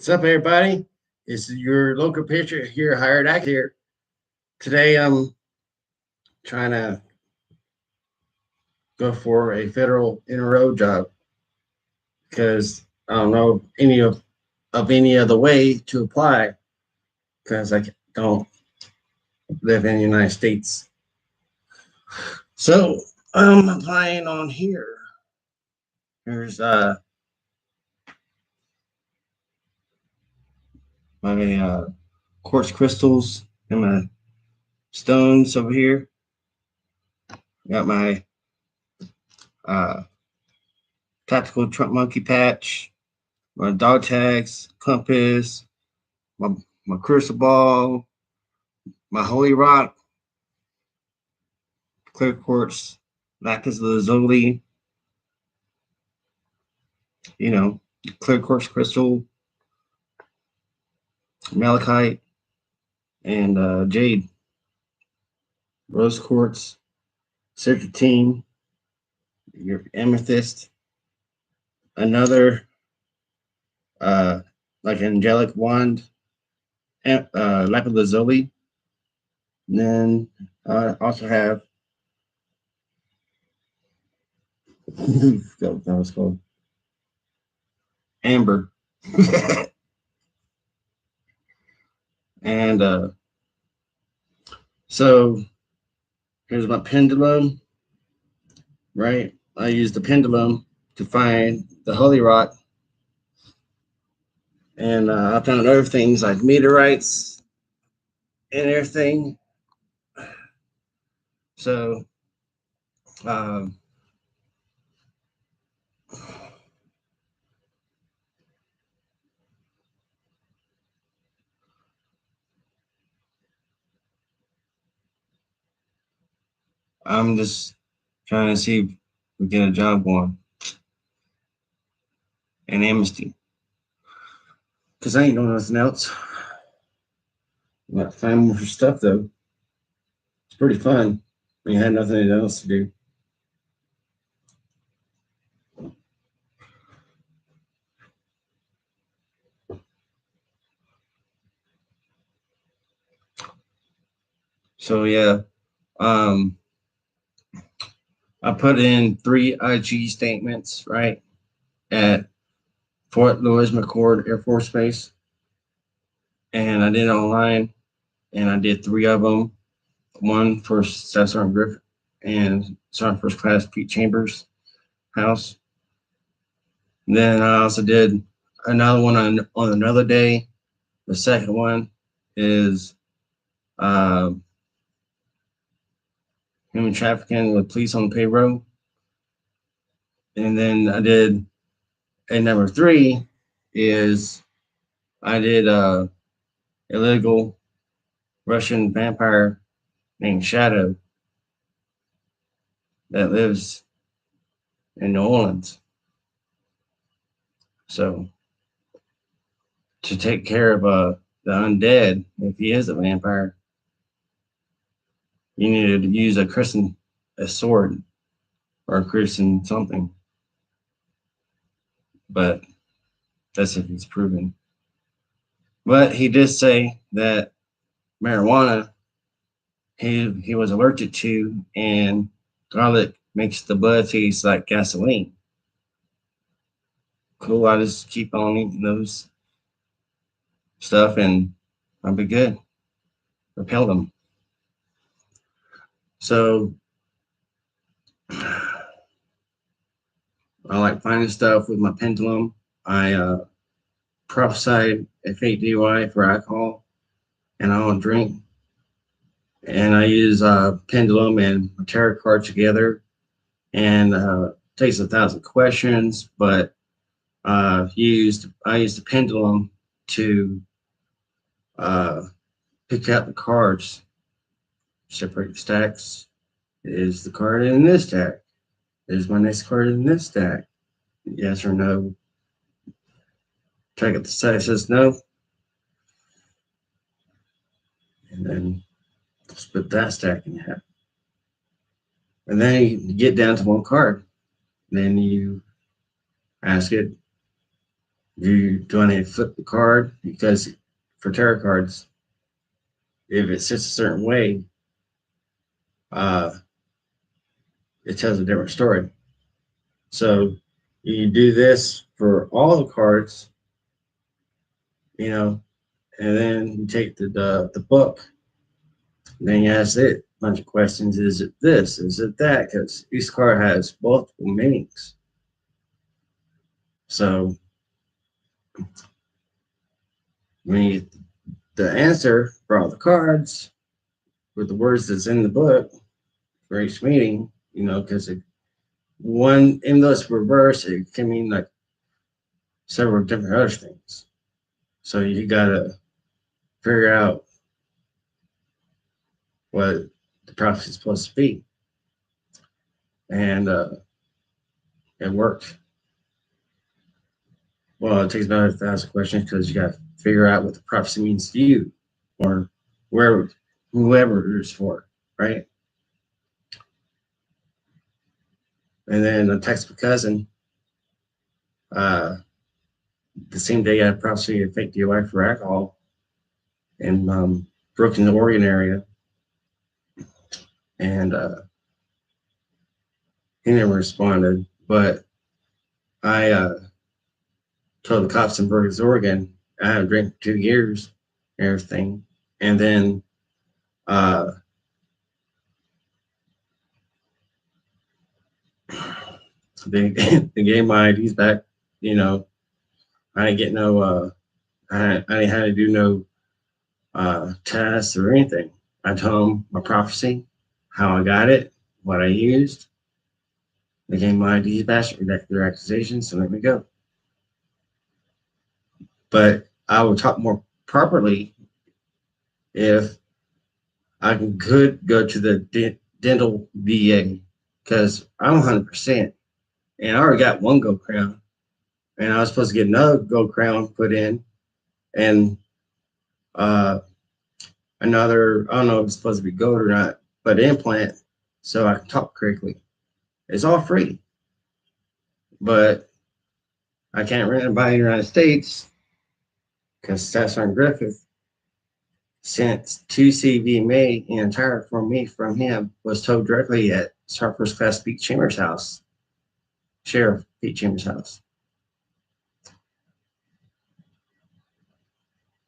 What's up, everybody? It's your local pitcher here, hired actor here. Today, I'm trying to go for a federal NRO job because I don't know any of any other way to apply because I don't live in the United States. So I'm applying on here. Here's my quartz crystals and my stones over here. Got my tactical trunk monkey patch, my dog tags, compass, my crystal ball, my holy rock, clear quartz, lapis lazuli, clear quartz crystal, malachite, and jade, rose quartz, serpentine, your amethyst, another like angelic wand, lapis lazuli. And then I also have that was called amber. And so here's my pendulum, right? I use the pendulum to find the holy rock. And I found other things like meteorites and everything. So I'm just trying to see if we get a job going in Amnesty. Because I ain't doing nothing else. I'm not finding more stuff though. It's pretty fun when you had nothing else to do. So yeah, I put in 3 IG statements, right, at Fort Lewis McChord Air Force Base, and I did it online, and I did 3 of them. One for Staff Sergeant Griffin and Sergeant First Class Pete Chambers' house. And then I also did another one on another day. The second one is human trafficking with police on the payroll. And then I did, and number 3 is I did illegal Russian vampire named Shadow that lives in New Orleans. So to take care of the undead, if he is a vampire, you need to use a sword or a Christian something. But that's if it's proven. But he did say that marijuana he was allergic to, and garlic makes the blood taste like gasoline. Cool, I just keep on eating those stuff and I'll be good. Repel them. So I like finding stuff with my pendulum. I prophesied a fake DUI for alcohol, and I don't drink. And I use pendulum and tarot card together, and takes 1,000 questions. But I used the pendulum to pick out the cards, separate the stacks. Is the card in this stack? Is my next card in this stack? Yes or no? Check out the side that says no. And then split that stack in half. And then you get down to one card. Then you ask it, do I need to flip the card? Because for tarot cards, if it sits a certain way, uh, it tells a different story. So you do this for all the cards, you know, and then you take the book, and then you ask it a bunch of questions. Is it this? Is it that? Because each card has multiple meanings. So when you get the answer for all the cards with the words that's in the book for each meaning, you know, because one, even though it's reverse, it can mean like several different other things. So you gotta figure out what the prophecy is supposed to be. And it worked. Well, it takes about 1,000 questions because you got to figure out what the prophecy means to you or whoever it's for, right? And then I text my cousin. The same day I had prophecy of fake DUI for alcohol in Brooklyn, Oregon area. And he never responded. But I told the cops in Brooklyn, Oregon, I haven't drank for 2 years and everything. And then they, they gave my IDs back. You know, I didn't get no, I didn't have to do no tests or anything. I told them my prophecy, how I got it, what I used. They gave my IDs back, rejected their accusations, and let me go. But I would talk more properly if I could go to the dental VA because I'm 100%, and I already got one gold crown, and I was supposed to get another gold crown put in, and uh, another, I don't know if it's supposed to be gold or not, but implant so I can talk correctly. It's all free, but I can't rent it by the United States because Sasson Griffith sent 2 CV May and entire from me from him was told directly at First Class Pete Chambers' house, Sheriff Pete Chambers' house.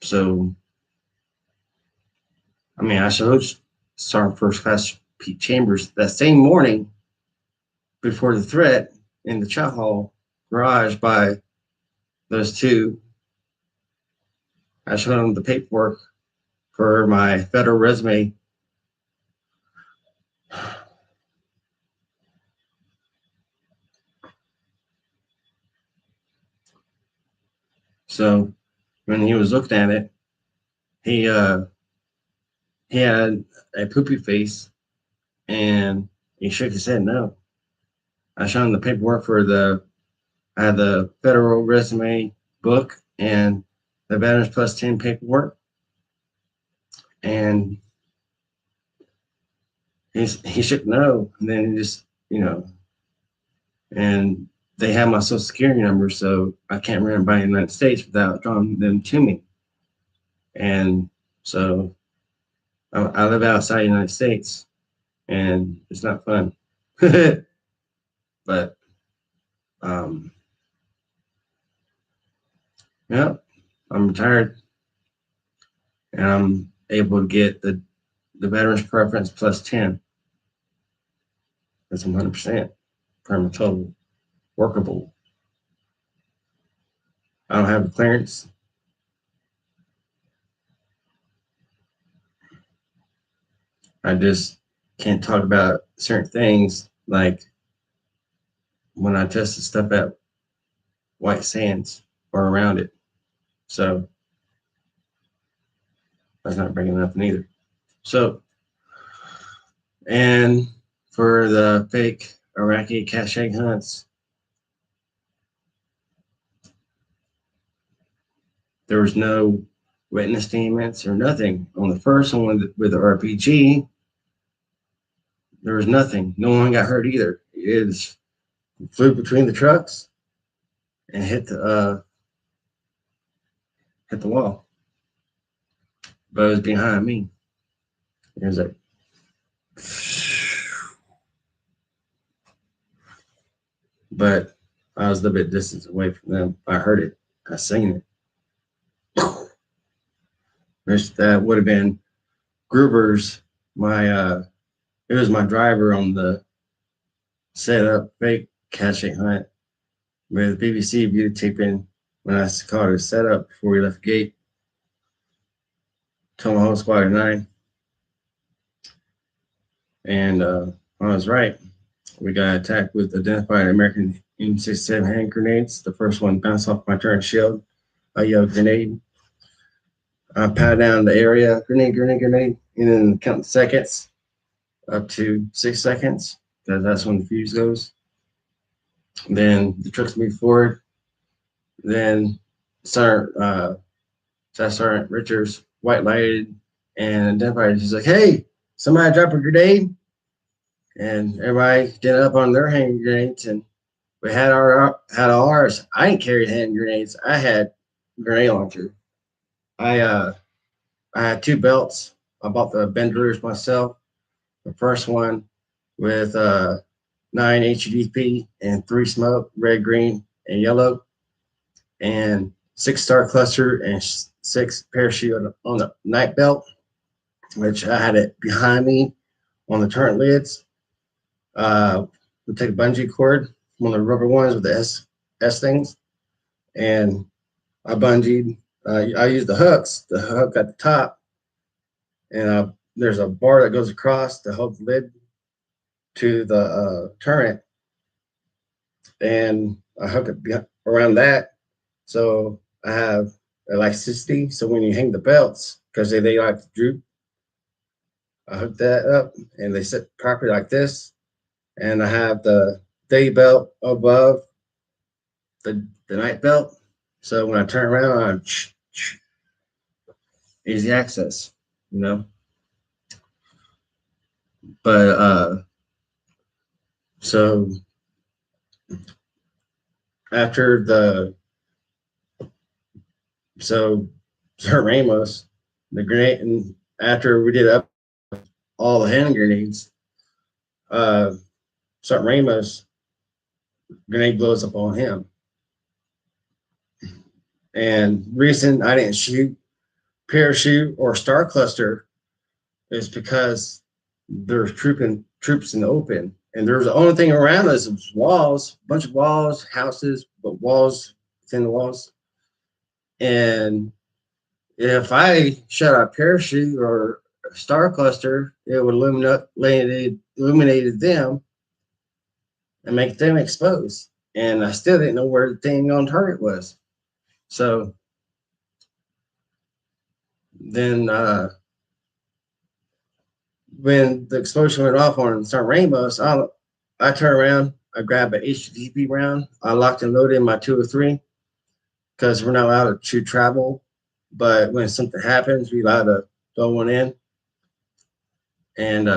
So, I mean, I showed Sergeant First Class Pete Chambers that same morning before the threat in the chow hall garage by those two. I showed him the paperwork for my federal resume. So when he was looking at it, he had a poopy face and he shook his head no. I showed him the paperwork for I had the federal resume book and the Veterans Plus 10 paperwork. And he shook no. And then he just, you know, and they have my social security number, so I can't run by the United States without drawing them to me. And so I live outside the United States and it's not fun. But yeah, I'm retired and I'm able to get the Veterans Preference Plus 10. That's 100% permanent total workable. I don't have the clearance. I just can't talk about certain things like when I tested stuff at White Sands or around it. So that's not bringing nothing either. So, and for the fake Iraqi cash egg hunts, there was no witness statements or nothing. On the first one with the RPG, there was nothing. No one got hurt either. It flew between the trucks and hit the hit the wall, but it was behind me. It was like, but I was a little bit distance away from them. I heard it. I seen it. Which that would have been Gruber's. It was my driver on the setup fake caching hunt with BBC videotaping when I caught his setup before we left the gate. Tomahawk Squad 9. And I was right. We got attacked with identified American M67 hand grenades. The first one bounced off my turret shield. I yelled grenade. I patted down the area, grenade, grenade, grenade, and then count seconds up to 6 seconds, because that's when the fuse goes. Then the trucks move forward. Then Sergeant Richards white lighted and identified. He's like, "Hey, somebody drop a grenade," and everybody did up on their hand grenades, and we had ours. I didn't carry hand grenades. I had grenade launcher. I had 2 belts. I bought the benders myself. The first one with 9 HDP and 3 smoke, red, green, and yellow, and 6 star cluster and 6 parachute on the night belt, which I had it behind me on the turret lids. We take a bungee cord, one of the rubber ones with the S things, and I bungeed. I used the hooks, the hook at the top, and there's a bar that goes across to hold the lid to the turret, and I hook it around that. So I have elasticity. So when you hang the belts, because they like to droop, I hook that up and they sit properly like this. And I have the day belt above the night belt. So when I turn around, I'm easy access, you know. But so after Sir Ramos, the grenade, and after we did up all the hand grenades, Sir Ramos grenade blows up on him. And reason I didn't shoot parachute or star cluster is because there's troops in the open, and there's the only thing around us is walls, a bunch of walls, houses, but walls within the walls. And if I shot a parachute or a star cluster, it would illuminated them and make them exposed. And I still didn't know where the thing on target was. So then when the explosion went off on Sergeant Ramos, I turned around, I grabbed an HDP round, I locked and loaded in my 203 because we're not allowed to travel, but when something happens, we're allowed to throw one in. And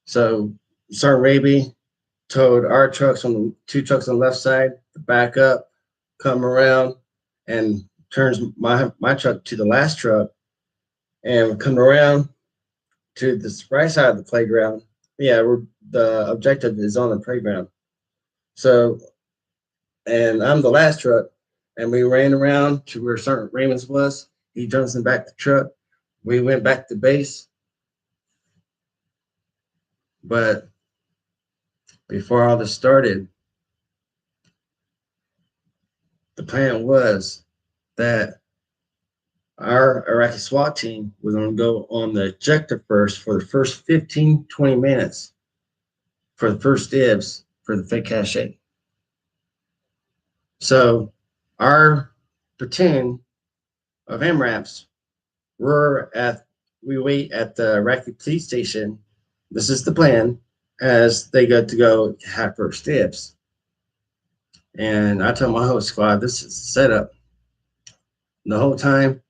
so Sergeant Raby told our trucks on the 2 trucks on the left side to back up, come around, and turns my truck to the last truck, and come around to the right side of the playground. Yeah, the objective is on the playground. So, and I'm the last truck, and we ran around to where Sergeant Raymond's was. He jumps in back the truck. We went back to base. But before all this started, the plan was that our Iraqi SWAT team was going to go on the objective first for the first 15, 20 minutes for the first dibs for the fake cache. So our platoon of MRAPs we wait at the Iraqi police station. This is the plan as they go to go have first dibs. And I told my whole squad, this is set up the whole time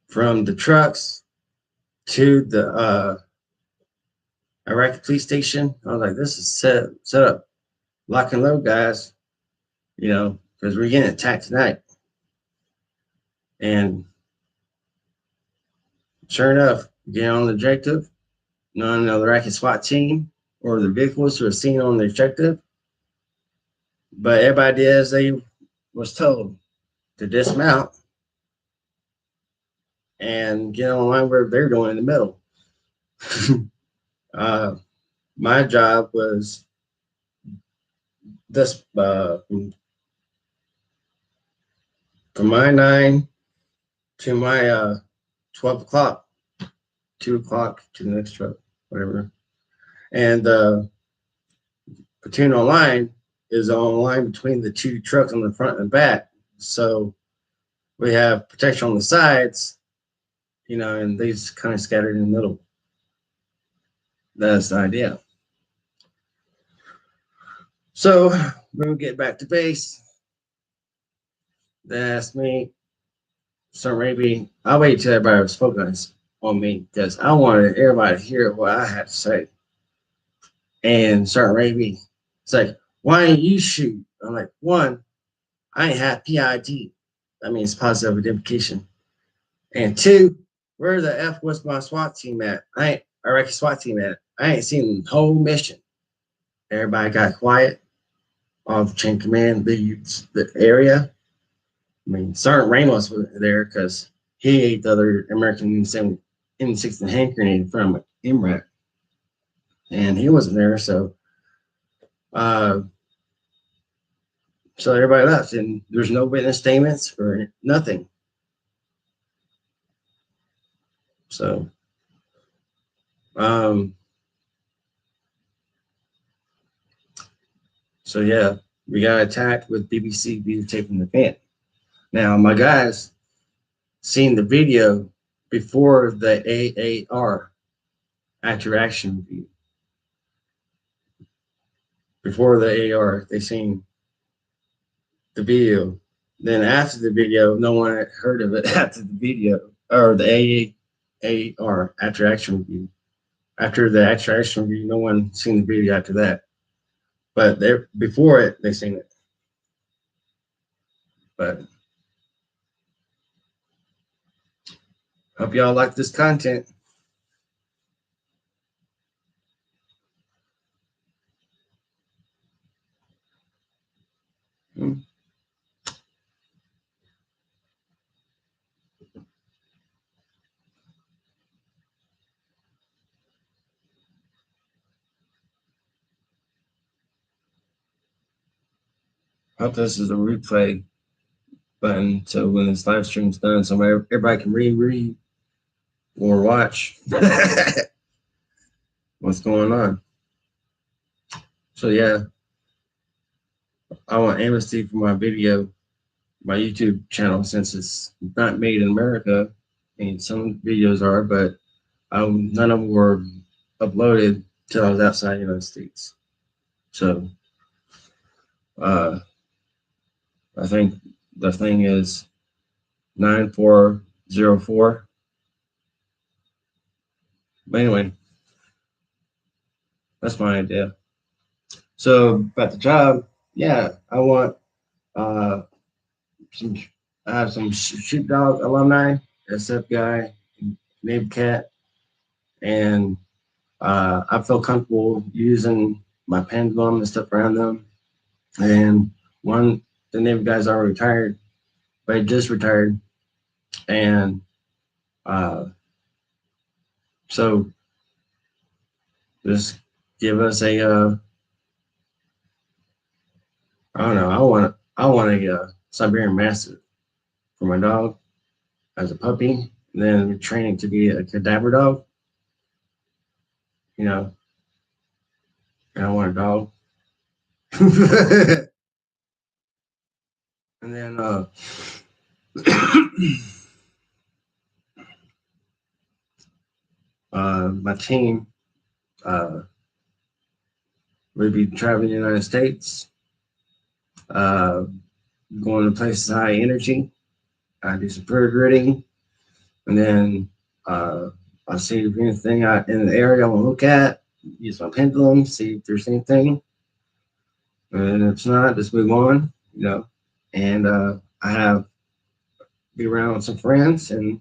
from the trucks to the Iraqi police station. I was like, this is set up, lock and load, guys. You know, because we're getting attacked tonight. And sure enough, get on the objective. None of the Iraqi SWAT team or the vehicles were seen on the objective. But everybody did as they was told to dismount and get on the line where they're going in the middle. My job was this from my 9 to my 12 o'clock, 2 o'clock to the next truck, whatever. And platoon on line is on line between the two trucks on the front and back. So we have protection on the sides, you know, and these kind of scattered in the middle. That's the idea. So when we get back to base, they asked me, so maybe I'll wait till everybody was focused on me because I wanted everybody to hear what I had to say. And Sergeant Raby, it's like, why didn't you shoot? I'm like, one, I ain't have PID. That means positive identification. And two, where the F was my SWAT team at? I ain't Iraqi SWAT team at. I ain't seen the whole mission. Everybody got quiet. All the chain command leads the area. I mean, Sergeant Ramos was there because he ate the other American M16 hand grenade from MRAP. And he wasn't there, so everybody left, and there's no witness statements or nothing. So, yeah, we got attacked with BBC videotaping the event. Now, my guys seen the video before the AAR, actor action review. Before the AAR, they seen the video. Then after the video, no one had heard of it after the video, or the AAR, after action review. After the after action review, no one seen the video after that. But before it, they seen it. But hope y'all like this content. Hope this is a replay button, so when this live stream's done, so everybody can read or watch what's going on. So yeah, I want amnesty for my video, my YouTube channel, since it's not made in America. I mean, some videos are, but none of them were uploaded till I was outside the United States. So I think the thing is 9404. But anyway, that's my idea. So about the job, yeah, I want I have some sheepdog alumni, SF guy, named Cat, and I feel comfortable using my pendulum and stuff around them. And the Navy guy's already retired, but he just retired, and so just give us a I don't know. I want a Siberian Mastiff for my dog as a puppy, and then training to be a cadaver dog. You know, and I want a dog. And then my team would be traveling the United States, going to places high energy. I do some bird gridding, and then I'll see if there's anything in the area I want to look at. Use my pendulum, see if there's anything, and if it's not, just move on. You know, and I have be around some friends, and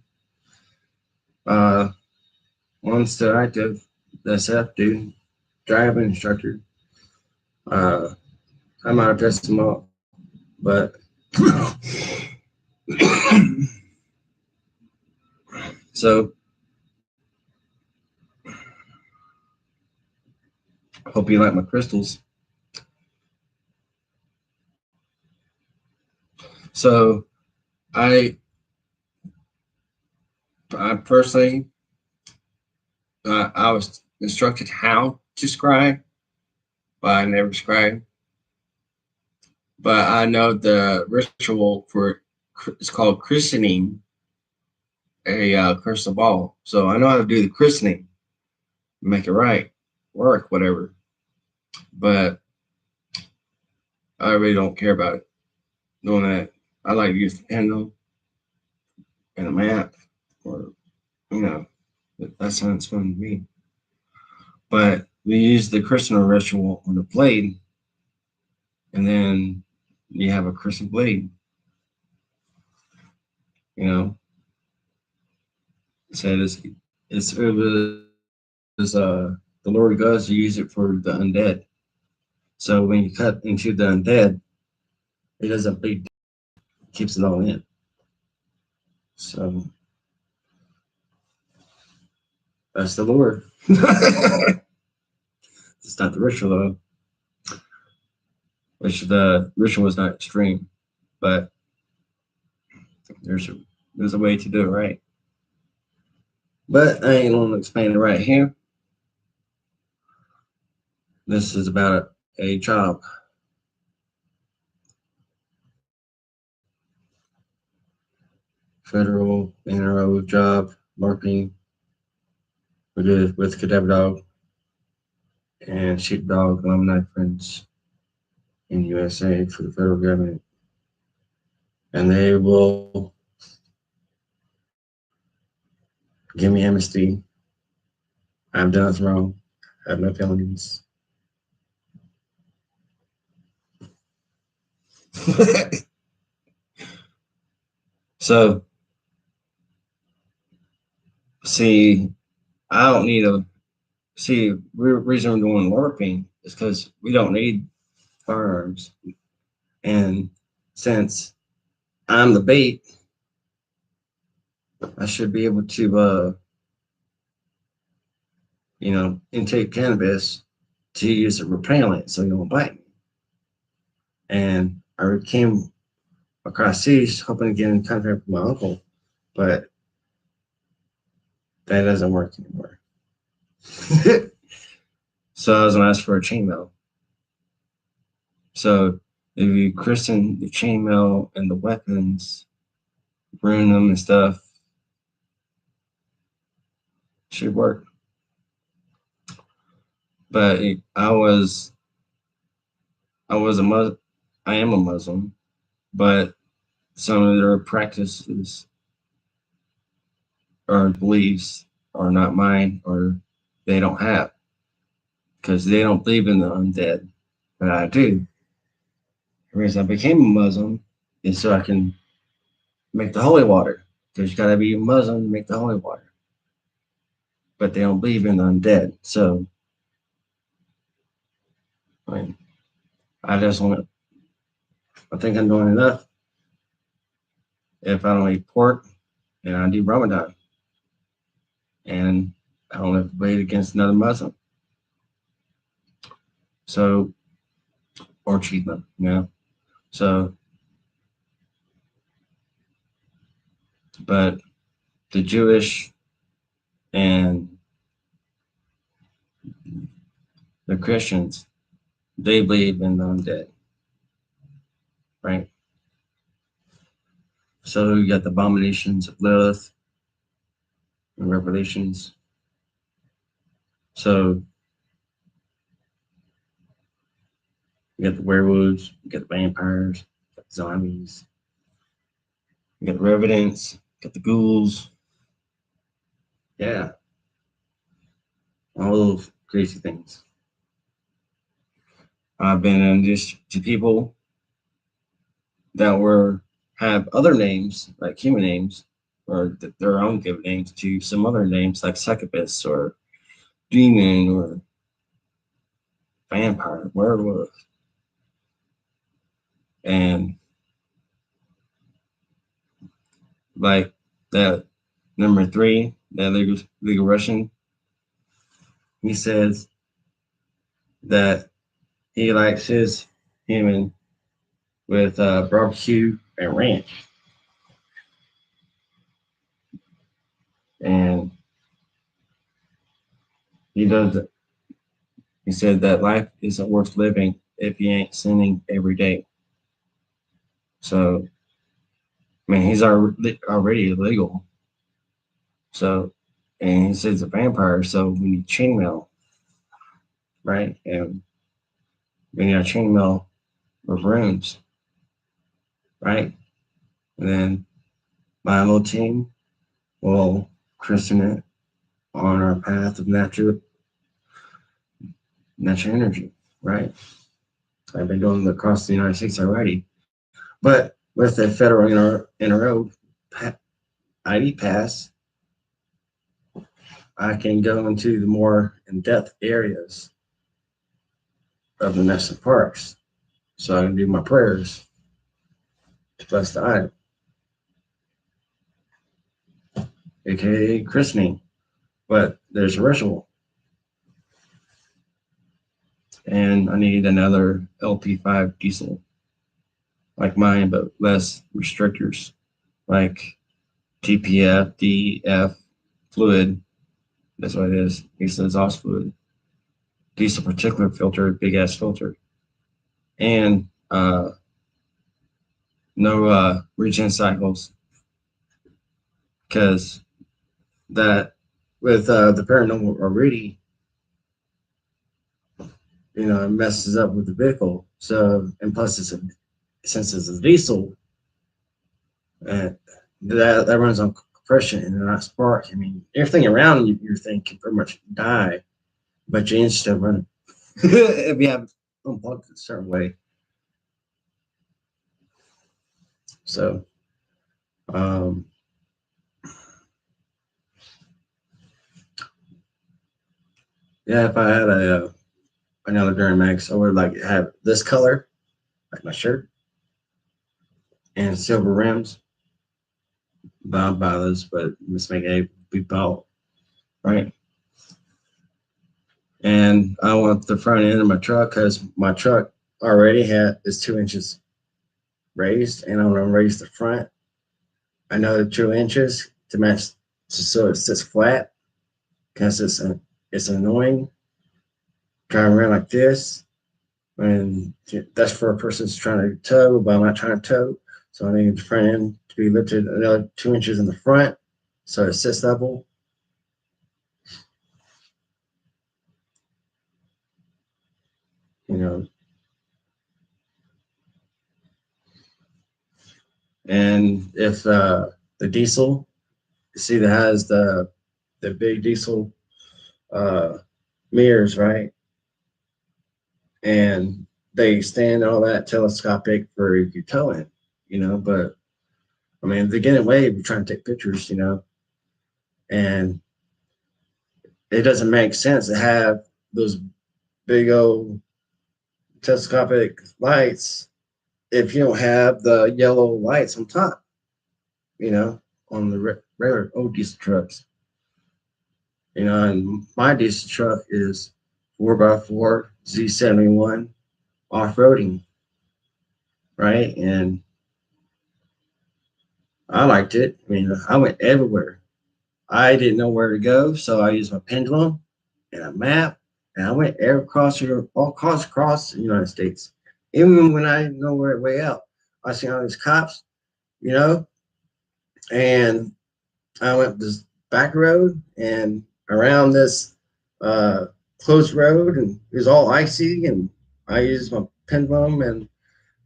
one's the active, the SF dude, driving instructor. Uh, I might have dressed him up, but so hope you like my crystals. So I I personally I was instructed how to scribe, but I never scribed. But I know the ritual for it's called christening a crystal ball. So I know how to do the christening, make it right, work, whatever. But I really don't care about it, doing that. I like to use the pendulum and a map, or you know, that sounds fun to me. But we use the christening ritual on the blade, and then you have a christened blade. You know, said it was the Lord goes to use it for the undead. So when you cut into the undead, it doesn't bleed, keeps it all in. So that's the Lord. It's not the ritual though, which the ritual is not extreme, but there's a there's a way to do it right. But I ain't gonna explain it right here. This is about a job. Federal NRO job, LARPing. We did it with Cadaver Dog and Sheepdog Alumni Friends in USA for the federal government. And they will give me amnesty. I've done nothing wrong. I have no felonies. So, see, I don't need a see. Reason we're doing LARPing is because we don't need firearms, and since I'm the bait, I should be able to, intake cannabis to use a repellent so you won't bite me. And I came across these hoping to get in contact with my uncle, but that doesn't work anymore. So I was gonna ask for a chainmail. So if you christen the chainmail and the weapons, ruin them and stuff, should work. But I was a Muslim. I am a Muslim, but some of their practices or beliefs are not mine, or they don't have, because they don't believe in the undead, but I do. The reason I became a Muslim is so I can make the holy water, because you got to be a Muslim to make the holy water. But they don't believe in the undead, so I mean, I just want. I think I'm doing enough if I don't eat pork and I do Ramadan, and I don't have to wait against another Muslim. So, or cheat them, So, but the Jewish and the Christians, they believe in the undead, right? So you got the abominations of Lilith and Revelations. So you got the werewolves, you got the vampires, you got the zombies, you got the revenants, you got the ghouls. Yeah, all those crazy things. I've been introduced to people that have other names like human names, or their own given names to some other names like succubus or demon or vampire, werewolf, and like that number 3, that legal Russian. He says that he likes his human with barbecue and ranch, and he does. He said that life isn't worth living if you ain't sinning every day. So, I mean, he's already illegal. So, and he says a vampire, so we need chainmail, right? And we need a chainmail of rooms, right? And then my little team will christen it on our path of natural energy, right? I've been doing it across the United States already. But with the Federal NRO ID pass, I can go into the more in-depth areas of the national parks. So I can do my prayers to bless the item, aka christening. But there's a ritual. And I need another LP5 diesel like mine, but less restrictors, like TPF, DF fluid. That's what it is. Diesel exhaust fluid. Diesel particulate filter, big ass filter. And no regen cycles, because that with the paranormal already, it messes up with the vehicle. So, and plus since it's a diesel, and that runs on compression and not spark. I mean, everything around your thing can pretty much die, but your engine's still running if you have unplugged it a certain way. So, um, yeah, if I had another Duramax, I would like have this color, like my shirt, and silver rims. But I'll buy those, but let's make a big ball, right? And I want the front end of my truck because my truck already is 2 inches raised, and I want to raise the front another 2 inches to match, so it sits flat, because it's annoying driving around like this. And that's for a person who's trying to tow, but I'm not trying to tow. So I need the front end to be lifted another 2 inches in the front, so it sits level. And if the diesel, see, that has the big diesel mirrors, right? And they stand all that telescopic for if you tow it, but I mean, they get away if you're trying to take pictures, and it doesn't make sense to have those big old telescopic lights if you don't have the yellow lights on top, on the regular old diesel trucks. And my diesel truck is 4x4 Z71 off-roading, right? And I liked it. I mean, I went everywhere. I didn't know where to go, so I used my pendulum and a map, and I went all across the United States. Even when I didn't know where way out, I seen all these cops, and I went this back road and around this closed road, and it was all icy, and I used my pendulum and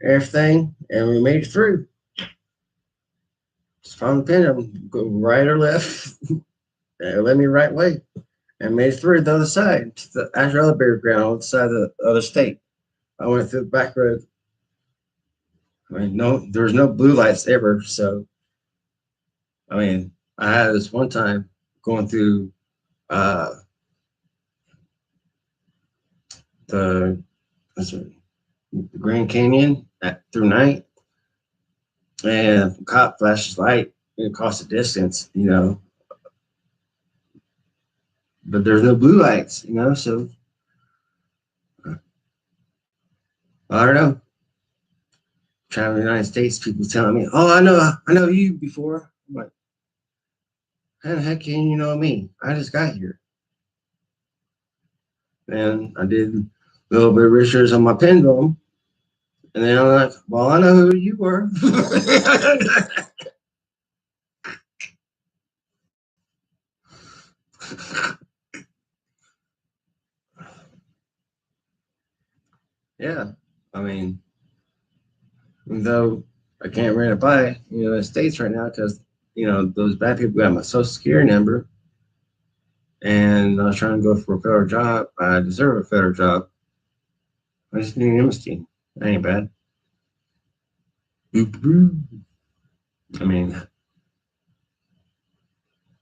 everything, and we made it through. Just found the pendulum, go right or left, and it led me right way, and made it through the other side to the actual other burial ground on the side of the other state. I went through the back road. I mean, no, there's no blue lights ever. So, I mean, I had this one time going through uh, the, the Grand Canyon through night, and cop flashes light across the distance, but there's no blue lights, so I don't know. Traveling the United States, people telling me, "Oh, I know you before." I'm like, "How the heck can you know me? I just got here." And I did a little bit of research on my pendulum, and then I'm like, "Well, I know who you were." Yeah, I mean, even though I can't rent a bike, in the States right now because those bad people got my social security number, and I was trying to go for a federal job. I deserve a federal job. I just need an amnesty. That ain't bad. I mean,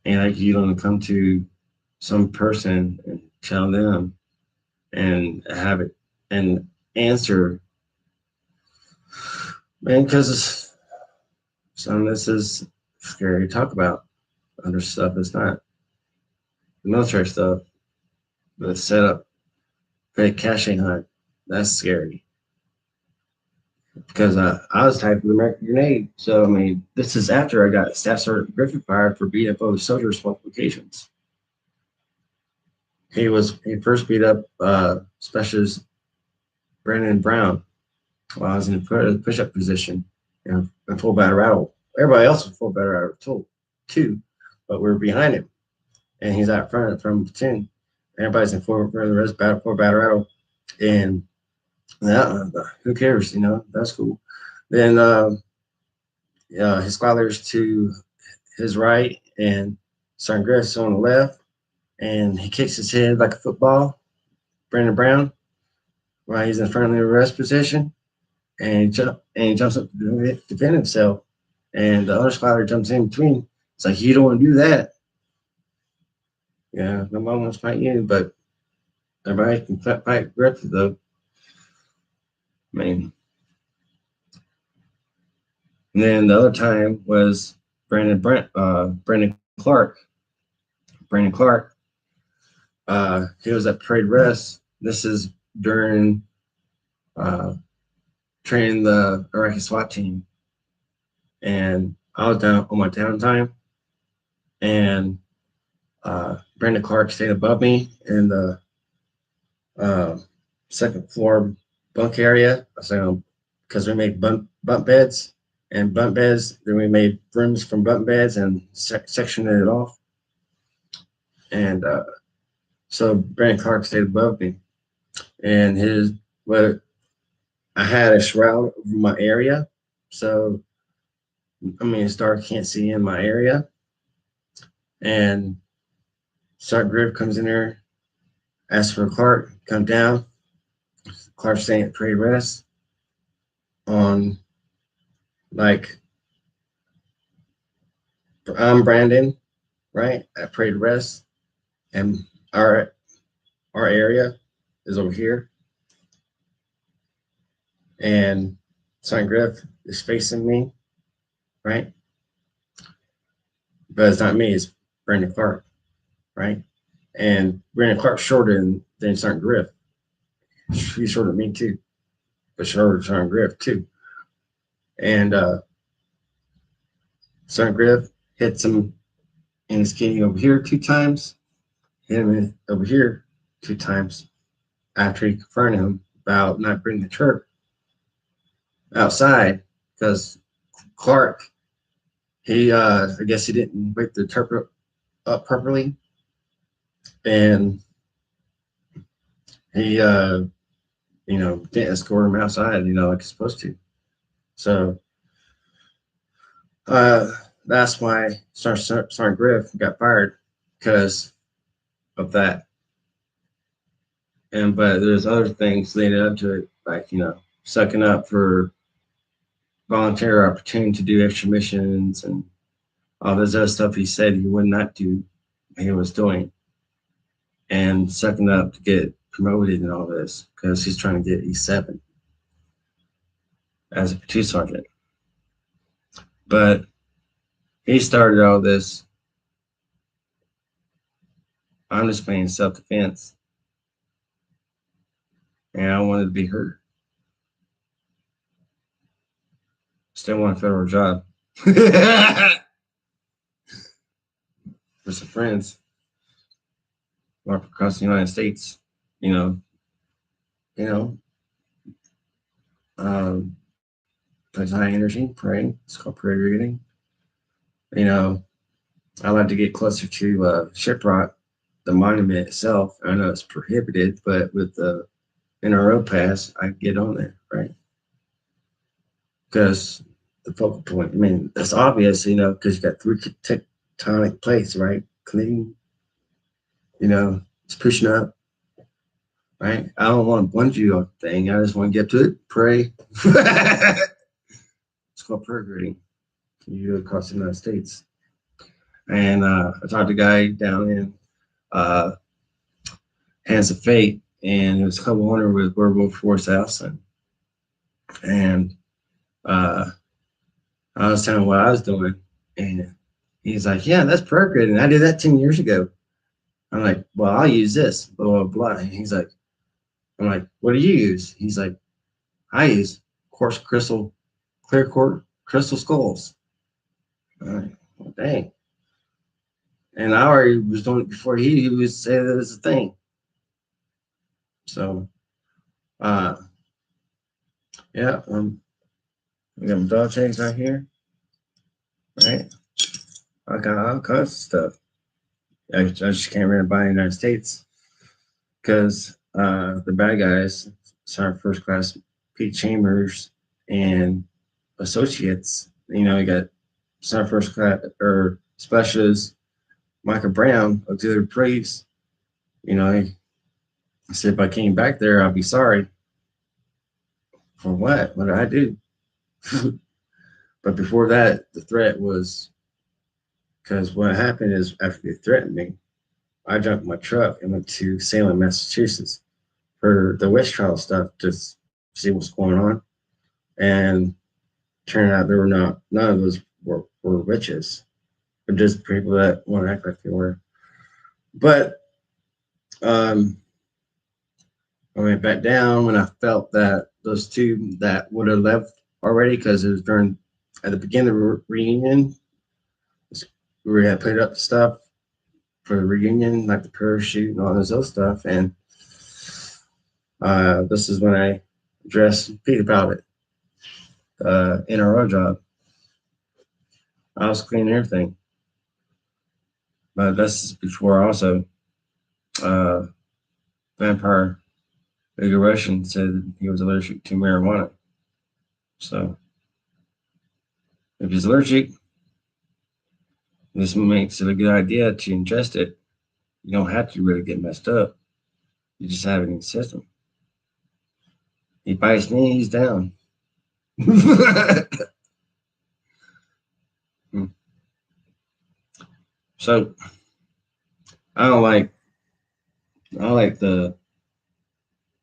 ain't like you don't come to some person and tell them and have it and answer, man, because some of this is scary to talk about. Other stuff is not. The military stuff, the setup, fake caching hunt, that's scary. Because I was typing the American grenade. So, I mean, this is after I got Staff Sergeant Griffin fired for beating up other soldiers' qualifications. He first beat up Specialist Brandon Brown while I was in push-up position in full battle rattle. Everybody else was full battle rattle too, but we were behind him, and he's out front from platoon. Everybody's in full battle rattle, and that who cares? That's cool. Then his squadrons to his right, and Sergeant Griff's on the left, and he kicks his head like a football. Brandon Brown, while he's in front of the arrest position, and he jumps up to defend himself, and the other squadron jumps in between. It's like, you don't want to do that. Yeah, nobody wants to fight you, but everybody can fight Griffith though. I mean, and then the other time was Brandon Clark. Brandon Clark, he was at Parade Rest. This is during training the Iraqi SWAT team, and I was down on my downtime, and Brandon Clark stayed above me in the uh, second floor bunk area. So, because we made bunk beds and bunk beds, then we made rooms from bunk beds and sectioned it off. And so Brandon Clark stayed above me, and I had a shroud over my area, so I mean, Star can't see in my area, and Sergeant Griff comes in there, asks for Clark, come down. Clark's staying at Parade Rest on, like, I'm Brandon, right, at Parade Rest, and our area is over here, and Sergeant Griff is facing me, right, but it's not me, it's Brandon Clark, right, and Brandon Clark's shorter than Sergeant Griff. He's shorter than me too, but shorter than Sergeant Griff too, and Sergeant Griff hits him in his kidney over here 2 times, hit him over here 2 times after he confronted him about not bringing the truck outside because Clark, I guess he didn't wake the turret up properly, and he didn't escort him outside, like he's supposed to. So that's why Sergeant Griff got fired because of that. But there's other things leading up to it, like sucking up for volunteer opportunity to do extra missions and all this other stuff he said he would not do, he was doing, and sucking up to get promoted and all this because he's trying to get E7 as a platoon sergeant. But he started all this. I'm just playing self-defense, and I wanted to be hurt. Still want a federal job for some friends across the United States. You know, you know, plays high energy, praying. It's called prayer reading. You know, I like to get closer to Shiprock, the monument itself. I know it's prohibited, but with the NRO pass, I can get on there, right? Because the focal point, I mean, that's obvious, you know, because you got three tectonic plates, right? Clean, you know, it's pushing up, right? I don't want to bungee off the thing. I just want to get to it, pray. It's called prayer grading. You do it across the United States. And I talked to a guy down in Hands of Fate, and it was a couple hundred with Werewolf Force Allison. And I was telling him what I was doing, and he's like, "Yeah, that's prayer grading. I did that 10 years ago." I'm like, "Well, I'll use this, blah, blah, blah." And he's like, I'm like, "What do you use?" He's like, "I use quartz crystal, clear quartz crystal skulls." I'm like, well, dang. And I already was doing it before he was saying that was a thing. So, yeah, we got my dog tags right here, right? I got all kinds of stuff. I just can't run it by the United States because the bad guys, Sergeant First Class Pete Chambers and associates, you know, you got Sergeant First Class or Specialist Michael Brown, auxiliary priest. You know, I said if I came back there, I'd be sorry. For what? What did I do? But before that, the threat was because what happened is after they threatened me, I jumped in my truck and went to Salem, Massachusetts for the witch trial stuff to see what's going on. And turned out there were none of those were witches, but just people that want to act like they were. But I went back down when I felt that those two that would have left already because it was during at the beginning of the reunion. We had put up stuff for the reunion, like the parachute and all this other stuff. And this is when I addressed Pete about it. NRO job. I was cleaning everything. But that's before also Vampire Bigger Russian said he was allergic to marijuana. So if he's allergic, this makes it a good idea to ingest it. You don't have to really get messed up. You just have it in the system. He bites me, he's down. So I don't like the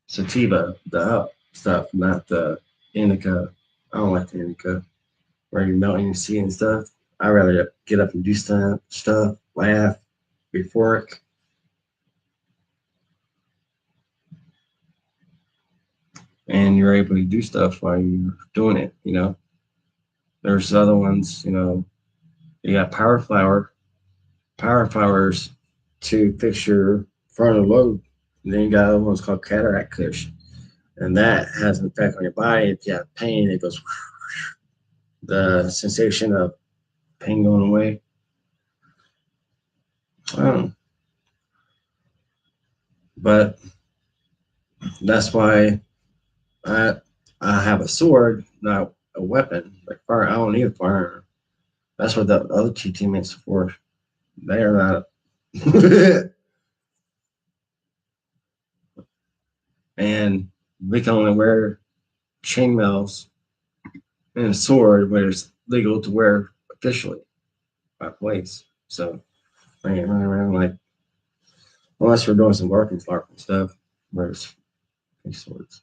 sativa, the up stuff, not the indica. I don't like the indica where you're melting your seed and stuff. I rather get up and do stuff, laugh, euphoric. And you're able to do stuff while you're doing it, you know. There's other ones, you know, you got power flowers to fix your frontal lobe. And then you got other ones called cataract kush. And that has an effect on your body. If you have pain, it goes the sensation of pain going away. But that's why I have a sword, not a weapon. Like fire, I don't need a firearm. That's what the other two teammates are for. They are not. And we can only wear chainmails and a sword, where it's legal to wear officially by police. So I ain't running around like, unless we're doing some working LARPing stuff, where it's these swords.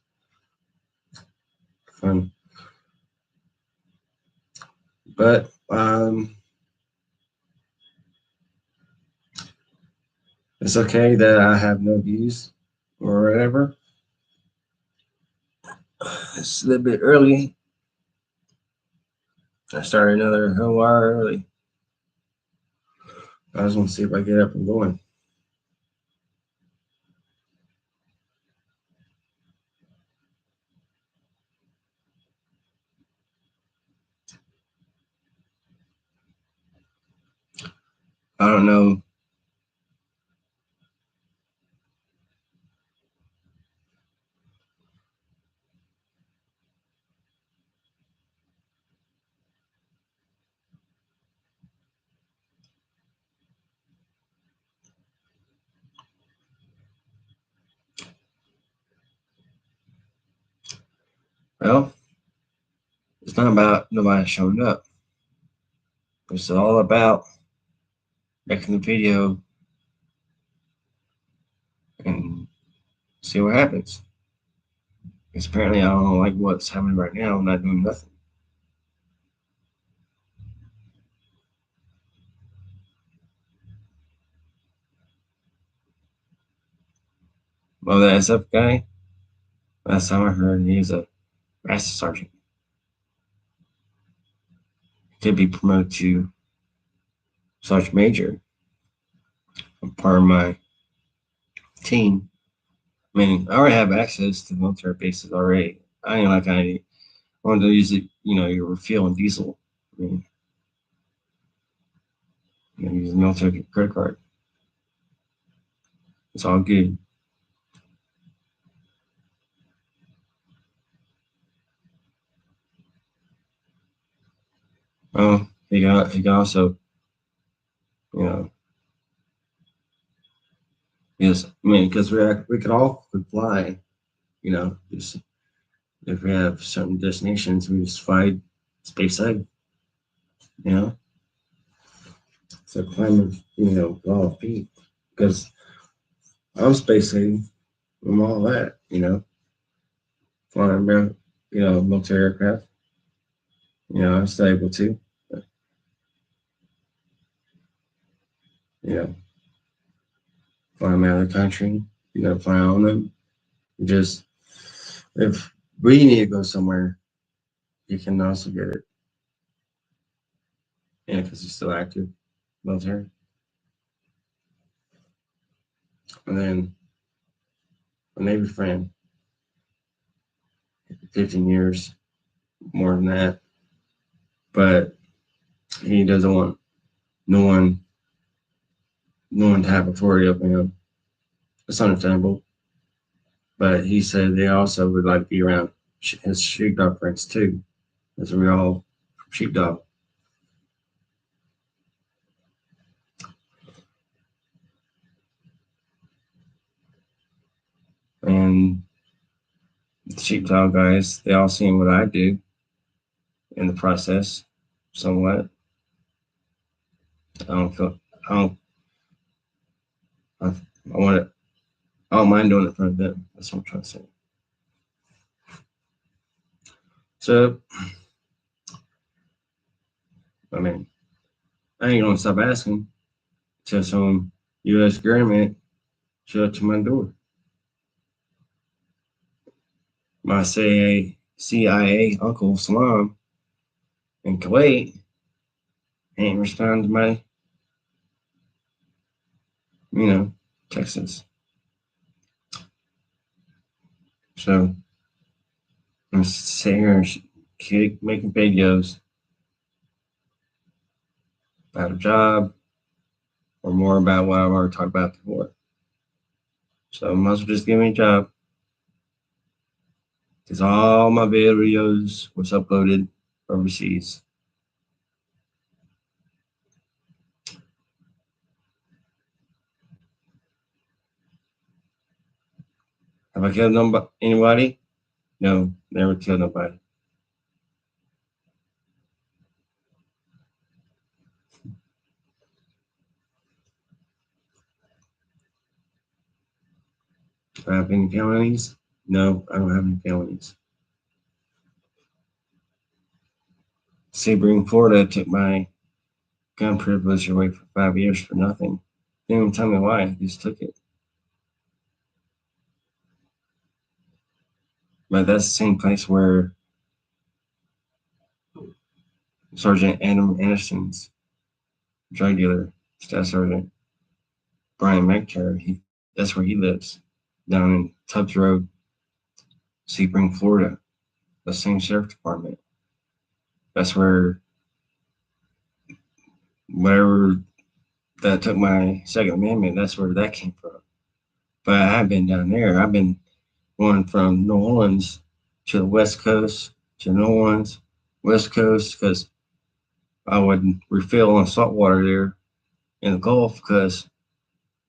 Fun. But it's okay that I have no views or whatever. It's a little bit early. I started another whole hour early. I just want to see if I get up and going. I don't know. Well, it's not about nobody showing up. It's all about making the video and see what happens. Because apparently I don't like what's happening right now. I'm not doing nothing. Well, the SF guy, last time I heard, he's a master sergeant. He could be promoted to sergeant major. I'm part of my team. I mean, I already have access to military bases already. I ain't like I wanted to use it, your refuel and diesel. I mean, use the military credit card. It's all good. Well, he can also, you know, yes, I mean, because we could all could fly, just if we have certain destinations, we just fly space side, you know. So climb, all feet because I'm space saving. I'm all that, flying around, military aircraft. I'm still able to, but, you know, fly them out of the country, fly on them. Just if we need to go somewhere, you can also get it. Yeah, because you're still active military. And then a Navy friend, 15 years, more than that. But he doesn't want no one to have authority over him. It's understandable. But he said they also would like to be around his sheepdog friends too, as we all sheepdog. And the sheepdog guys, they all seen what I do in the process, somewhat. I don't feel, I don't, I want it, I don't mind doing it for them. That's what I'm trying to say. So, I mean, I ain't gonna stop asking till some U.S. government show up to my door. My CIA Uncle Salam in Kuwait ain't responding to my, Texas. So I'm sitting here and keep making videos about a job or more about what I've already talked about before. So I might as well just give me a job because all my videos was uploaded overseas. Have I killed anybody? No, never killed nobody. Do I have any felonies? No, I don't have any felonies. Sebring, Florida took my gun privilege away for 5 years for nothing. Didn't even tell me why. He just took it. But that's the same place where Sergeant Adam Anderson's drug dealer, Staff Sergeant Brian McTerry, that's where he lives, down in Tubbs Road, Sebring, Florida. The same sheriff department. That's where whatever that took my Second Amendment, that's where that came from. But I have been down there. I've been going from New Orleans to the West Coast, to New Orleans, West Coast, because I would refill on salt water there in the Gulf because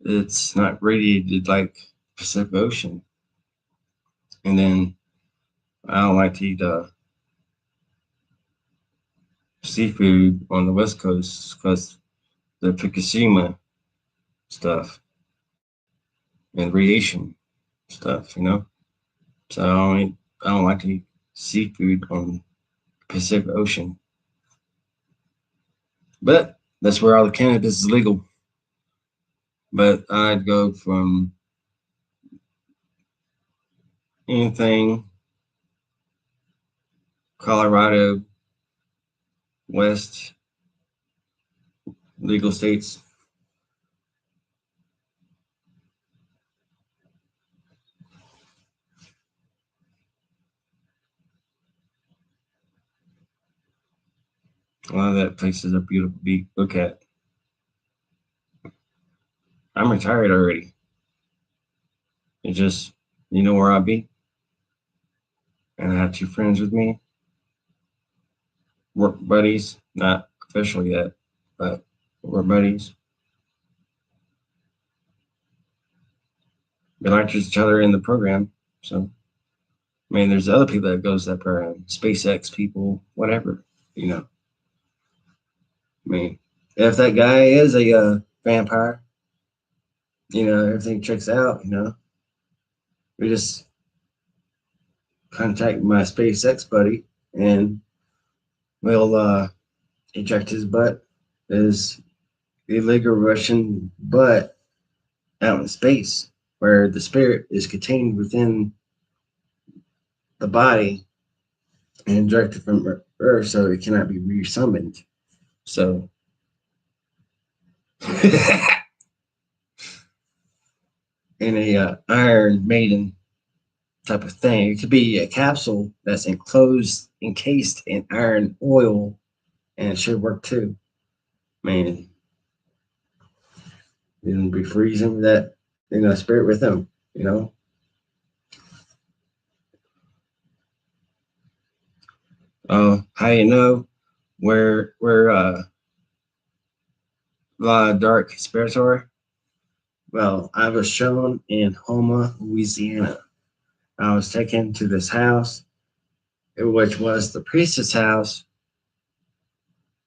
it's not radiated like Pacific Ocean. And then I don't like to eat seafood on the West Coast because the Fukushima stuff and radiation stuff, you know. So I don't like to eat seafood on the Pacific Ocean. But that's where all the cannabis is legal. But I'd go from anything Colorado, West, legal states. A lot of that place is a beautiful to look at. I'm retired already. It's just, you know where I'll be. And I have 2 friends with me, work buddies, not official yet, but we're buddies. We like each other in the program. So, I mean, there's other people that goes to that program, SpaceX people, whatever, you know. I mean, if that guy is a vampire, you know, everything checks out, you know. We just contact my SpaceX buddy and we'll eject his butt, his illegal Russian butt out in space where the spirit is contained within the body and ejected from Earth so it cannot be resummoned. So in a Iron Maiden type of thing. It could be a capsule that's encased in iron oil, and it should work too. Man, you know, be freezing that, you know, spirit with them, you know. How you know where a lot of dark conspiracy? Well, I was shown in Houma, Louisiana. I was taken to this house, which was the priestess house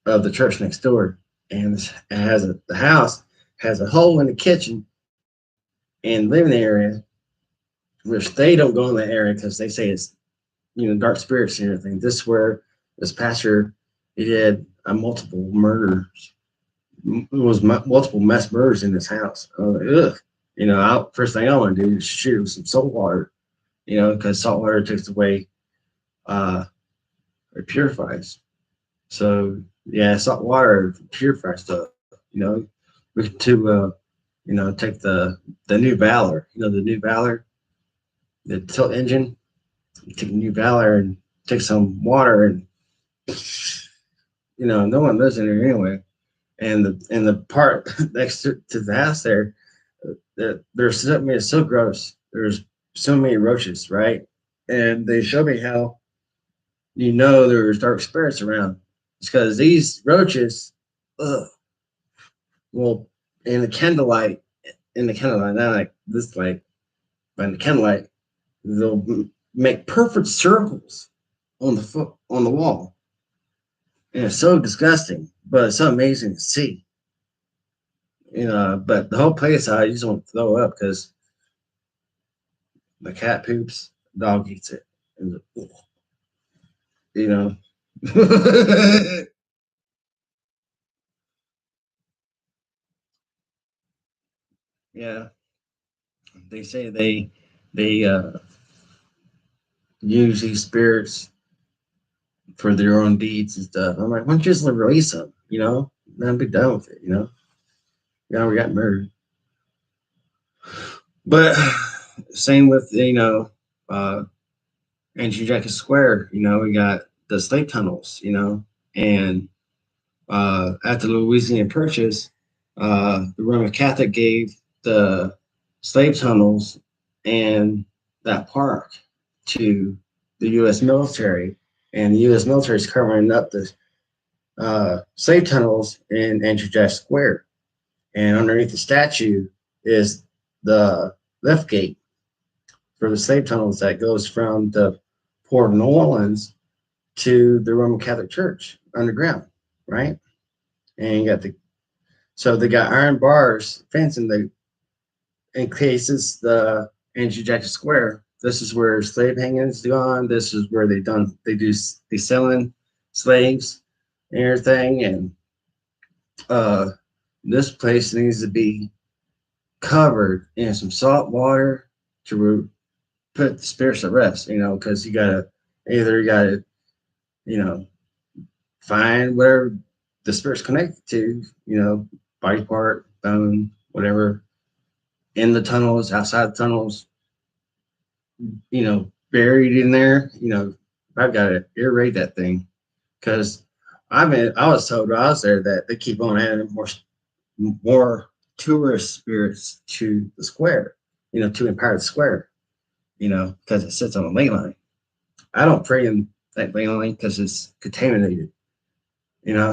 of the church next door, and the house has a hole in the kitchen and living area, which they don't go in that area because they say it's, you know, dark spirits and everything. This is where this pastor, he did multiple murders. It was multiple mass murders in this house. Ugh. You know, first thing I want to do is shoot with some salt water, you know, because salt water takes away, it purifies. So yeah, salt water purifies stuff. You know, we to you know, take the new Valor. You know, the new Valor, the tilt engine. You take a new Valor and take some water and, you know, no one lives in there anyway. And the part next to the house there, there's something that's so gross. There's so many roaches, right? And they show me how you know there's dark spirits around. It's because these roaches, ugh, well, in the candlelight, not like this light, but in the candlelight, they'll make perfect circles on the wall, and it's so disgusting, but it's so amazing to see. You know, but the whole place, I just want to throw up because The cat poops, dog eats it. And, you know. Yeah, they say they use these spirits for their own deeds and stuff. I'm like, why don't you just release them? You know, then be done with it. You know, now we got murdered. But same with uh, Andrew Jackson Square. You know, we got the slave tunnels. You know, and after the Louisiana Purchase, the Roman Catholic gave the slave tunnels and that park to the U.S. military, and the U.S. military is covering up the slave tunnels in Andrew Jackson Square. And underneath the statue is the lift gate for the slave tunnels that goes from the port of New Orleans to the Roman Catholic Church underground, right? And you got so they got iron bars fencing the in cases the Andrew Jackson Square. This is where slave hangings gone. This is where they selling slaves and everything. And uh, this place needs to be covered in some salt water to put the spirits to rest. You know, because you gotta you know find whatever the spirit's connected to. You know, body part, bone, whatever in the tunnels, outside the tunnels, buried in there. I've got to aerate that thing because I was told while I was there that they keep on adding more tourist spirits to the square, to Empire Square, because it sits on a ley line. I don't pray in that ley line because it's contaminated,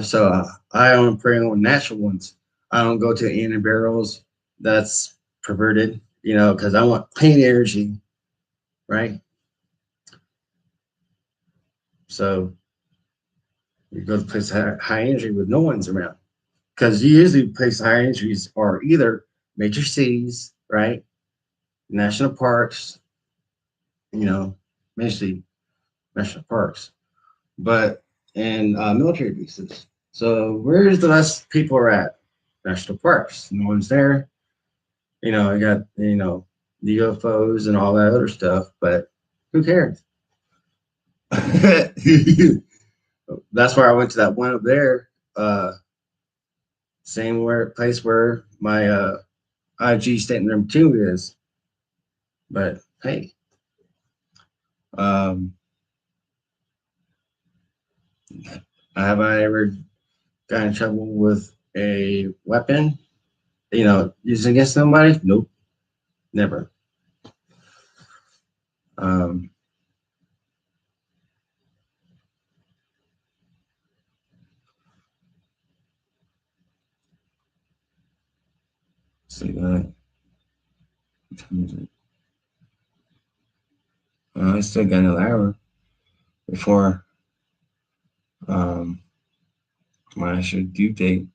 so I only pray on natural ones. I don't go to inn and barrels. That's perverted, because I want clean energy, right? So you go to places high energy with no one's around. Because usually places high energies are either major cities, right? National parks, mostly national parks, but and military bases. So where's the less people are at? National parks. No one's there. I got the UFOs and all that other stuff, but who cares? That's why I went to that one up there. Same place where my IG statement number 2 is. But hey, um, have I ever got in trouble with a weapon? Used against somebody? Nope, never. Um, see that. I still got another hour before um, my actual due date.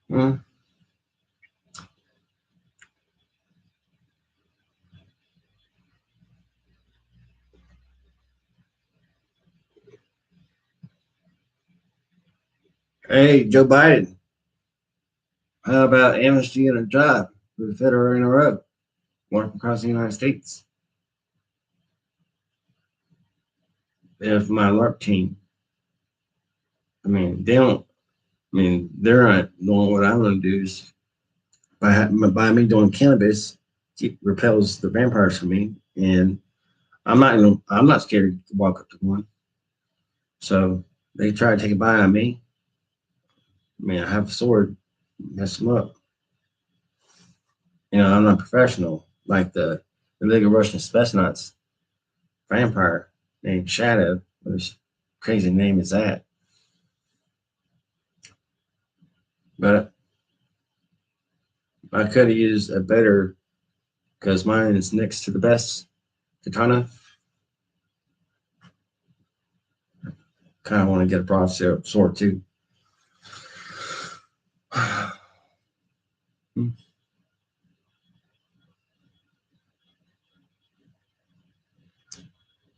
Hmm. Hey, Joe Biden, how about amnesty and a job for the Federal NRO working across the United States? If my LARP team, I mean, they don't. I mean, they're not doing what I'm going to do. Is by me doing cannabis, it repels the vampires from me, and I'm not scared to walk up to one. So they try to take a bite on me. I mean, I have a sword, mess them up. I'm not professional like the League of Russian Space Nuts vampire named Shadow. Which crazy name is that? But I could have used a better because mine is next to the best katana. Kind of want to get a broadsword too.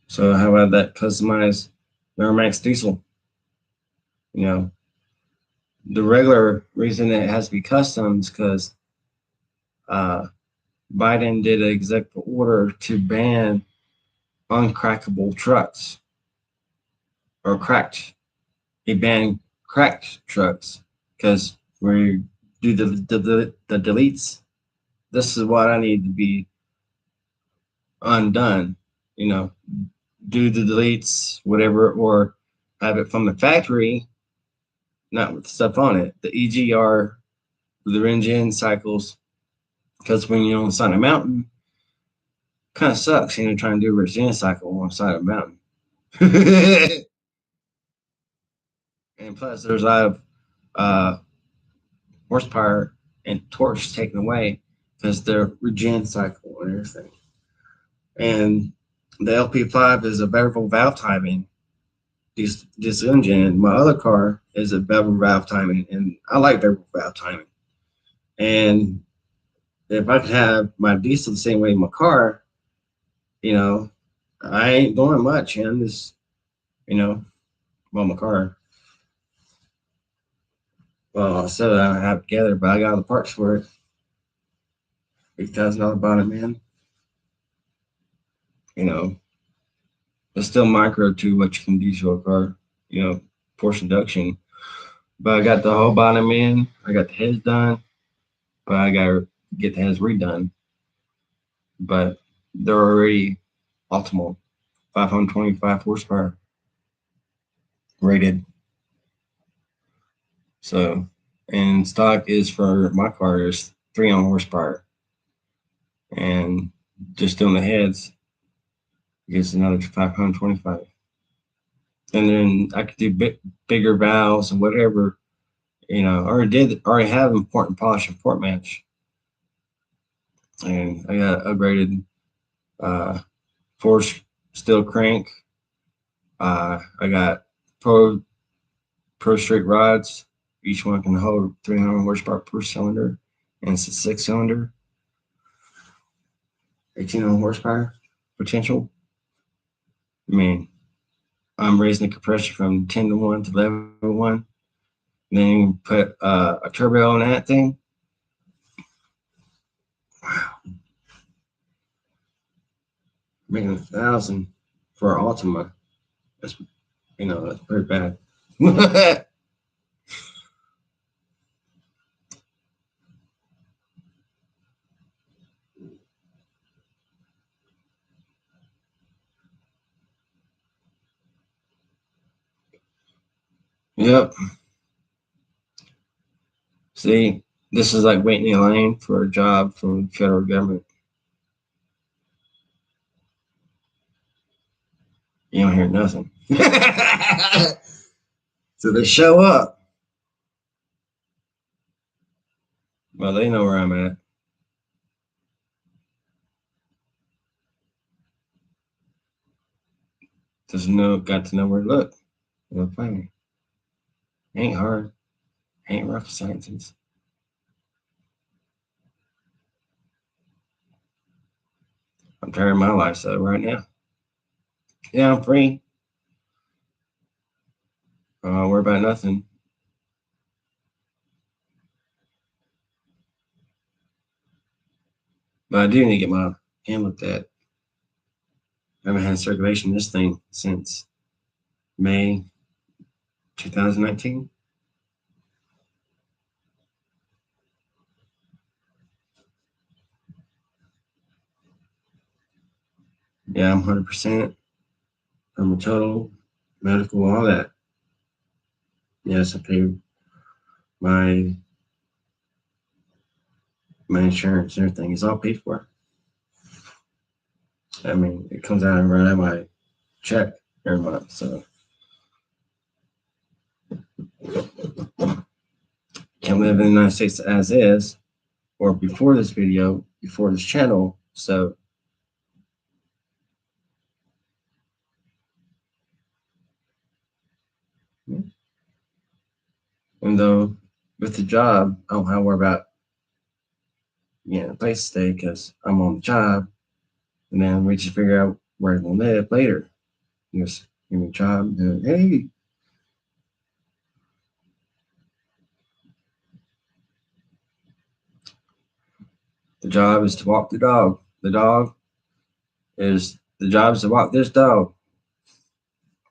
So how about that customized Miramax diesel? You know, the regular reason it has to be custom is because Biden did an executive order to ban uncrackable trucks or cracked. He banned cracked trucks because we do the deletes. This is what I need to be undone. You know, do the deletes, whatever, or have it from the factory, not with stuff on it. The EGR, the engine cycles, because when you're on the side of a mountain, kind of sucks, trying to do a resistance cycle on the side of a mountain. And plus, there's a lot of horsepower and torque taken away because they're regen cycle and everything. And the LP5 is a variable valve timing. This engine, my other car is a variable valve timing, and I like variable valve timing. And if I could have my diesel the same way in my car, I ain't doing much. I'm just, well, my car. Well, so I have it together, but I got all the parts for it. $8,000 bottom end. It's still micro to what you can do to a car, force induction. But I got the whole bottom end. I got the heads done, but I got to get the heads redone. But they're already optimal, 525 horsepower rated. So, and stock is for my car is 300 horsepower. And just doing the heads gives another 525. And then I could do bigger valves and whatever, already have important polish and port match. And I got upgraded force steel crank. I got pro straight rods. Each one can hold 300 horsepower per cylinder, and it's a 6-cylinder, 1800 horsepower potential. I mean, I'm raising the compressor from 10 to 1 to 11 to 1. Then you put a turbo on that thing. Wow. Making 1,000 for an Altima. That's pretty bad. Yep. See, this is like waiting in line for a job from the federal government. You don't hear nothing. So they show up. Well, they know where I'm at. Got to know where to look. They'll find me. Ain't hard. Ain't rocket sciences. I'm tired of my lifestyle right now. Yeah, I'm free. I don't worry about nothing. But I do need to get my hand looked at. I haven't had circulation in this thing since May 2019. Yeah, I'm 100% from a total, medical, all that. Yes, I pay my insurance and everything. It's all paid for. I mean, it comes out and run out my check every month. So can live in the United States as is, or before this video, before this channel. So and though with the job, I don't have to worry about getting a place to stay because I'm on the job, and then we just figure out where I'm gonna live later. Just give me a job, and hey, the job is to walk the dog. The job is to walk this dog.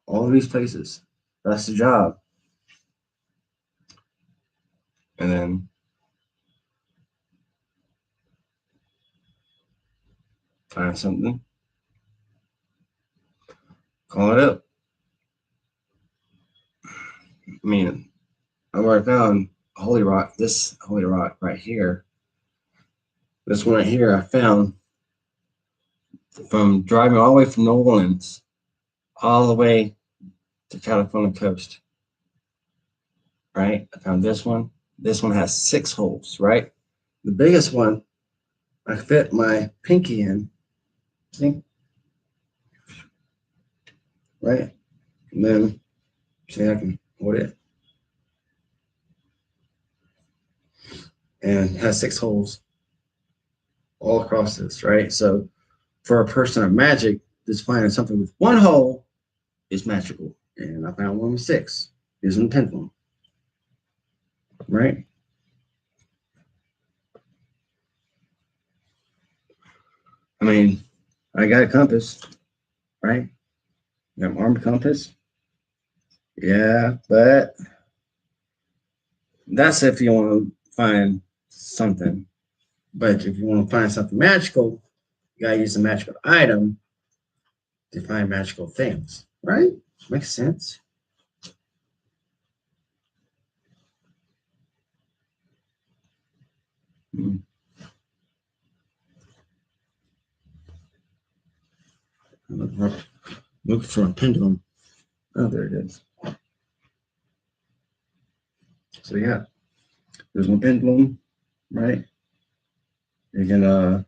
All of these places. That's the job. And then find something, call it up. I mean, I already found Holy Rock. This Holy Rock right here. This one right here, I found from driving all the way from New Orleans all the way to California coast. Right? I found this one. This one has 6 holes. Right? The biggest one, I fit my pinky in. See? Right? And then, see, I can hold it. And it has 6 holes all across this, right? So for a person of magic, just finding something with 1 hole is magical. And I found one with 6. Using the pendulum, right? I mean, I got a compass, right? Got an armed compass. Yeah, but that's if you want to find something. But if you want to find something magical, you gotta use a magical item to find magical things, right? Makes sense. Hmm. Look for a pendulum. Oh, there it is. So yeah, there's one pendulum, right? You can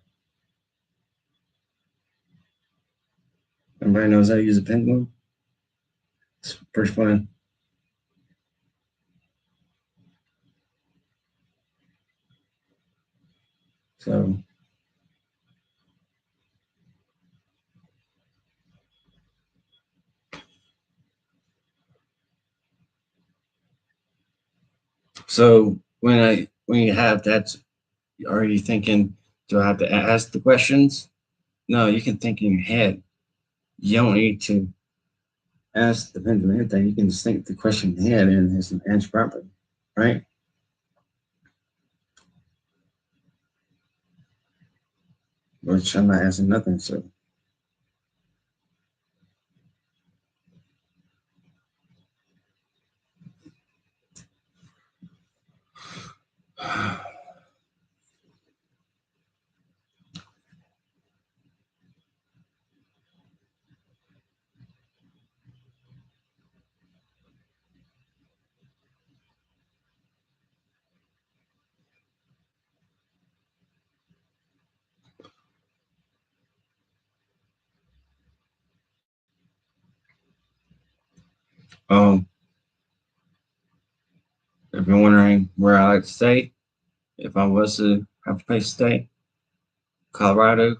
everybody knows how to use a pendulum. It's pretty fun. So when you have that, are you thinking, do I have to ask the questions? No, you can think in your head. You don't need to ask the pendulum anything. You can just think the question in your head and it's an answer properly, right? Which I'm not asking nothing. So um, if you're wondering where I like to stay, if I was to have a place to stay, Colorado,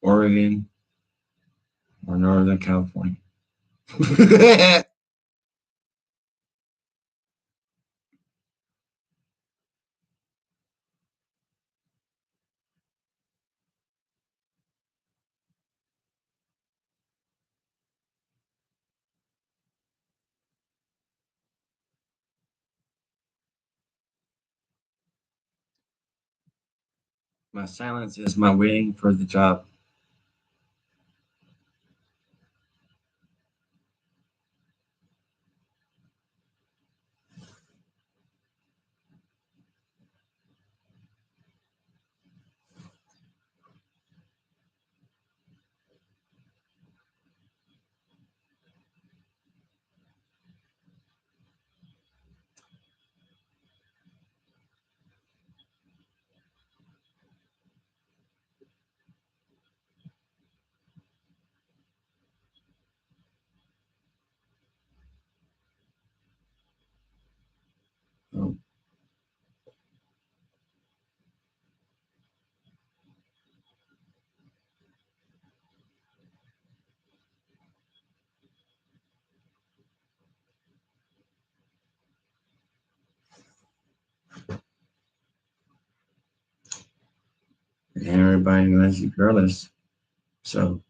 Oregon, or Northern California. My silence is my waiting for the job. and everybody knows you girlish. So,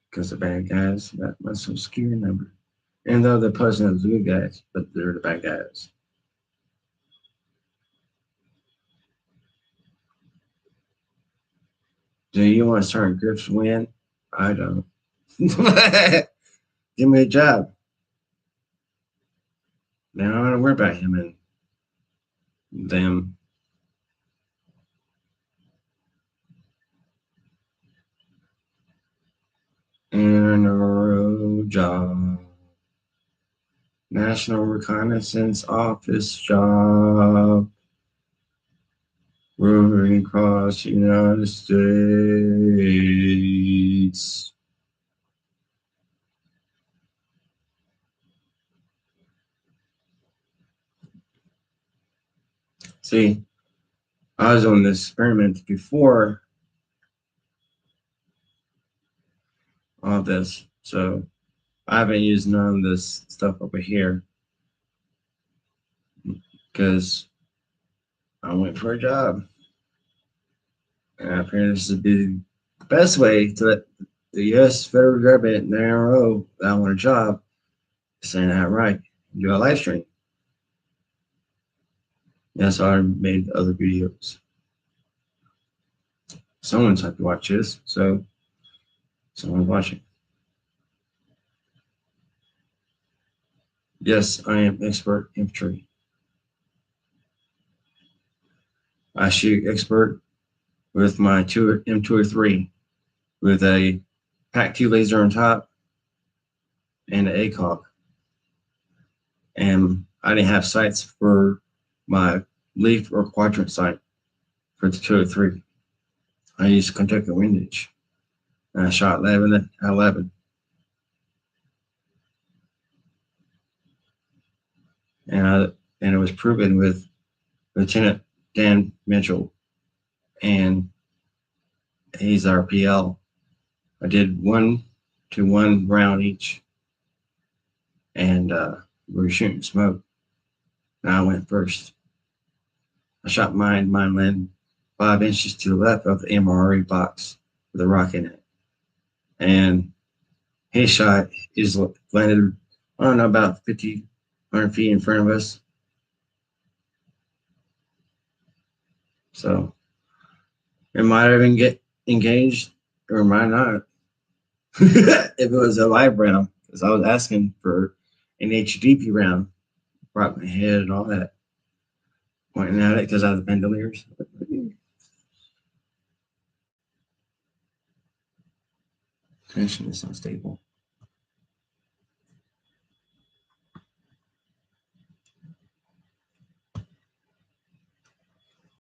because the bad guys got my social security number. And though they're posting as good guys, but they're the bad guys. Do you want to start Griff's win? I don't. Give me a job. Now I don't want to worry about him and them. NRO job. National Reconnaissance Office job. Roving across the United States. See, I was on this experiment before all this, so I haven't used none of this stuff over here because I went for a job. And apparently this would be the best way to let the U.S. federal government and the NRO that I want a job saying that right. Do a live stream. Yes, I made other videos. Someone's had to watch this, so someone's watching. Yes, I am expert infantry. I shoot expert with my M203 with a PAC-2 laser on top and an ACOG. And I didn't have sights for my leaf or quadrant sight for the 203. I used Kentucky windage. And I shot 11 at 11. And it was proven with Lieutenant Dan Mitchell, and he's our PL. I did 1-to-1 round each, and we were shooting smoke. And I went first. I shot mine landed 5 inches to the left of the MRE box with a rock in it. And his shot is landed, I don't know, about 50, 100 feet in front of us. So it might even get engaged or might not. If it was a live round, because I was asking for an HDP round, brought my head and all that, pointing at it because I was bandoliers. Tension is unstable.